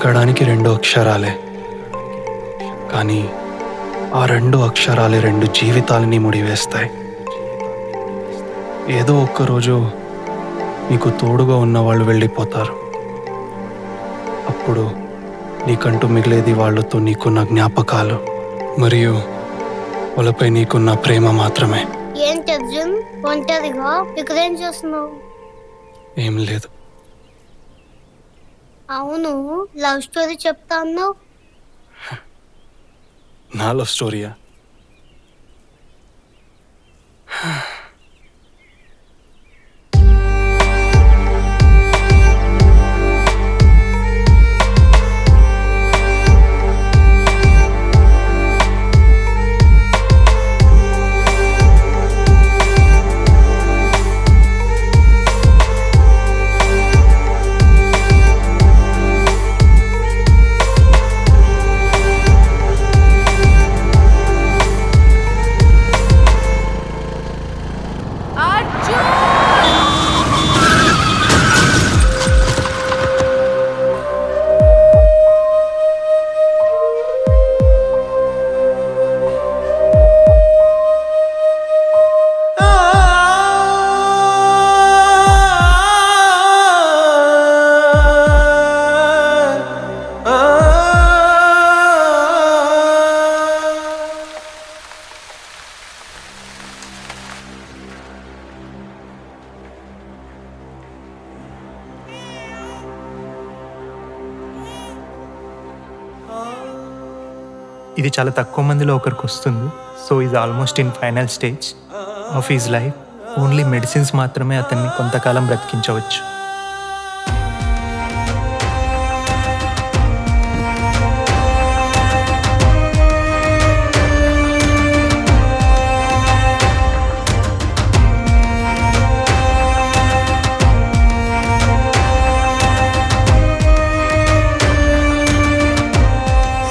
పలకడానికి 2 అక్షరాలే, కానీ ఆ 2 అక్షరాలే 2 జీవితాలని ముడివేస్తాయి. ఏదో ఒక్కరోజు నీకు తోడుగా ఉన్నవాళ్ళు వెళ్ళిపోతారు. అప్పుడు నీకంటూ మిగిలేది వాళ్ళతో నీకున్న జ్ఞాపకాలు మరియు వాళ్ళపై నీకున్న ప్రేమ మాత్రమే. ఏంటి అర్జున్, ఒంటరిగా ఇక్కడేం చేస్తున్నావు? ఏం లేదు. అవును, లవ్ స్టోరీ చెప్తా అన్నావు. నా లవ్ స్టోరీయా? ఇది చాలా తక్కువ మందిలో ఒకరికి వస్తుంది. సో ఇది almost in final stage of his life. Only medicines మాత్రమే అతన్ని కొంతకాలం బ్రతికించవచ్చు.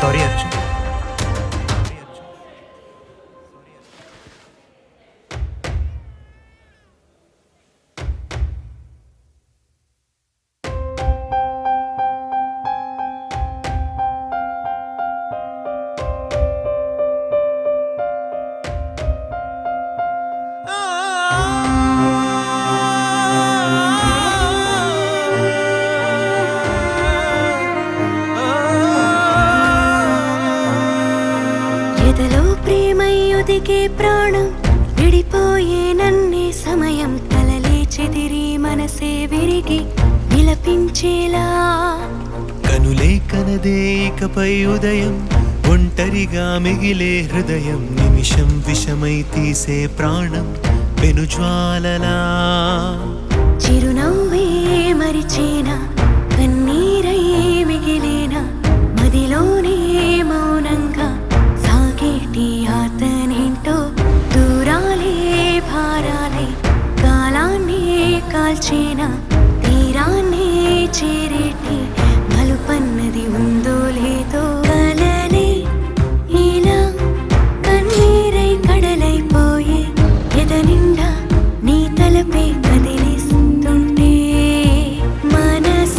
సారీ అర్జున్. ఎదలో ప్రేమయ్యుదికే ప్రాణం విడిపోయే నన్నే సమయం కలలే చెదిరి మనసే విరిగి విలపించేలా కనులే కనదే ఇకపై ఉదయం ఒంటరిగా మిగిలే హృదయం నిమిషం విషమై తీసే ప్రాణం పెనుజ్వాలలా చిరునవ్వే మరిచేనా కన్నీరై మిగిలేనా మదిలోనే మౌనంగా సాగేటి ఆతనేంటో దూరాలే భారాలే కాలాన్ని కాల్చేనా తీరాన్నే చేరేటి మలుపన్నది ఉందో లేదో కలలే ఇలా కన్నీరై కడలైపోయే ఎదనిండా నీ తలపే కదిలిస్తుంటే మనసే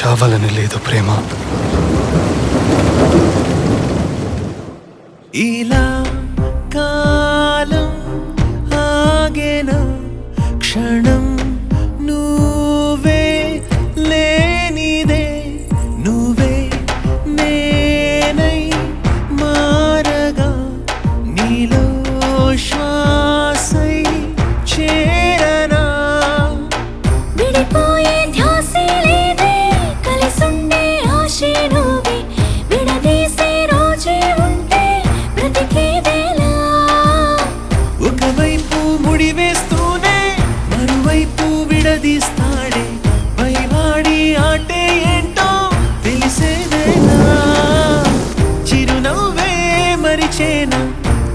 కావాలని లేదు ప్రేమ. ఇలా కాలం ఆగేన క్షణం నువ్వే లేనిదే నువ్వే నేనై మారగా నీలో శ్వాసై చేరనా విడిపోయే ధ్యాసే లేదే కలిసుండే ఆశే నువ్వే విడదీసే రోజే ఉంటే బ్రతికేదేలా ఒకవైపు ముడివేస్తూనే మరోవైపు విడదీస్తాడే పైవాడి ఆటే ఏంటో తెలిసేదేనా చిరునవ్వే మరిచేనా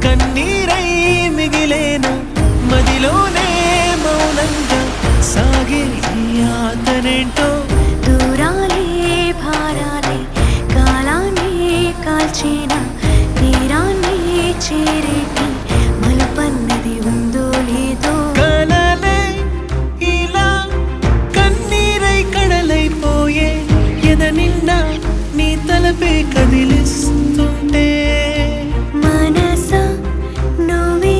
కన్నీరై మిగిలేనా మదిలోనే మౌనంగా సాగే ఈ ఆతనేంటో దూరాలే భారాలే కాలాన్ని కాల్చేనా తీరాన్ని చేరేటి మలుపన్నది ఉందో లేదో కలలే ఇలా కన్నీరై కడలైపోయే ఎద నిండా నీ తలపే కదిలిస్తుంటే మనసా నువ్వే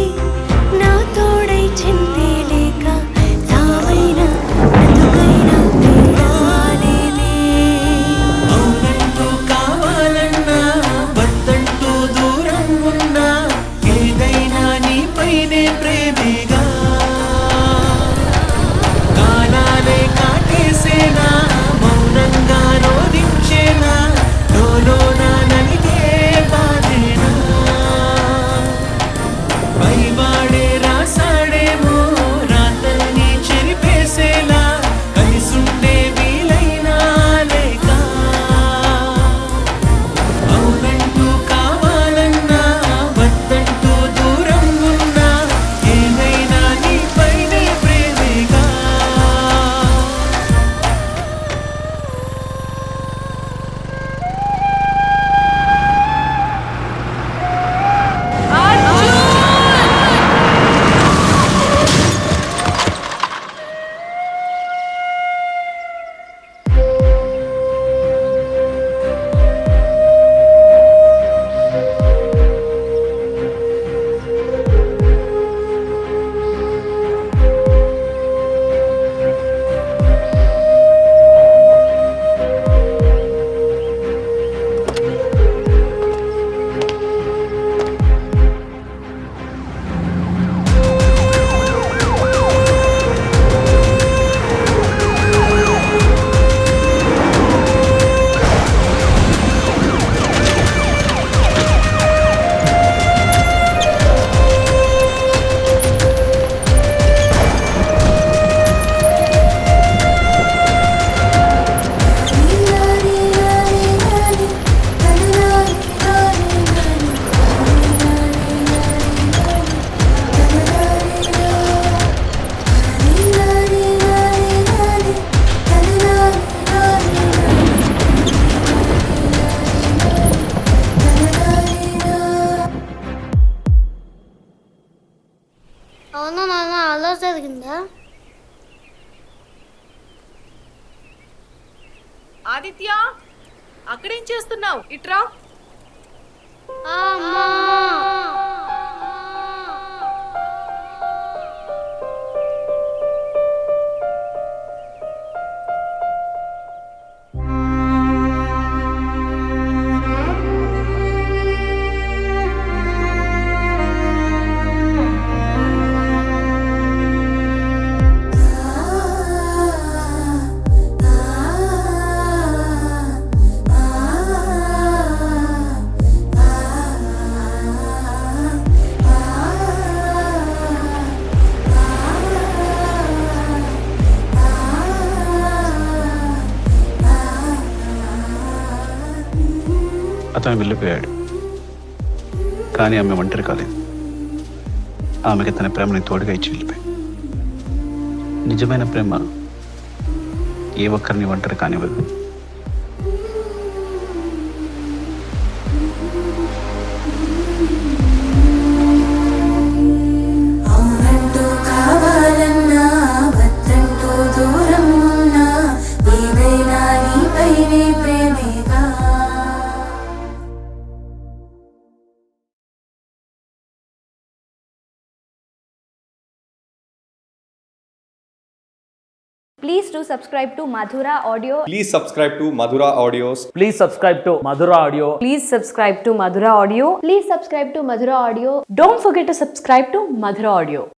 నా తోడై చింతే లేక చావైనా బ్రతుకైనా తేడాలేదే అవునంటూ కావాలన్నా వద్దంటూ దూరం ఉన్నా ఏదైనా నీపైనే ప్రేమేగా కాలాలే కాటేసేనా మౌనంగా రోధించేనా లోలోనా నలిగే బాధేనా పైవాడే రాసాడేమో రాతల్ని చెరిపేసేలా కలిసుండే వీలైనా లేక అవునంటూ కావాలన్నా వద్దంటూ దూరం ఉన్నా ఏదైనా నీపైనే ప్రేమేగా అవునా నాన్న అలా జరిగిందా? ఆదిత్య అక్కడేం చేస్తున్నావు? ఇట్రా. అమ్మా అతను వెళ్ళిపోయాడు, కానీ ఆమె ఒంటరి కాలేదు. ఆమెకి తన ప్రేమని తోడుగా ఇచ్చి వెళ్ళిపోయి. నిజమైన ప్రేమ ఏ ఒక్కరిని ఒంటరి కానివ్వదు. కావాలన్నా వద్దంటూ దూరం ఉన్నా ఏదైనా నీపై Please do subscribe to Madhura Audio. Please subscribe to Madhura Audios. Please subscribe to Madhura Audio. Please subscribe to Madhura Audio. Please subscribe to Madhura Audio. Don't forget to subscribe to Madhura Audio.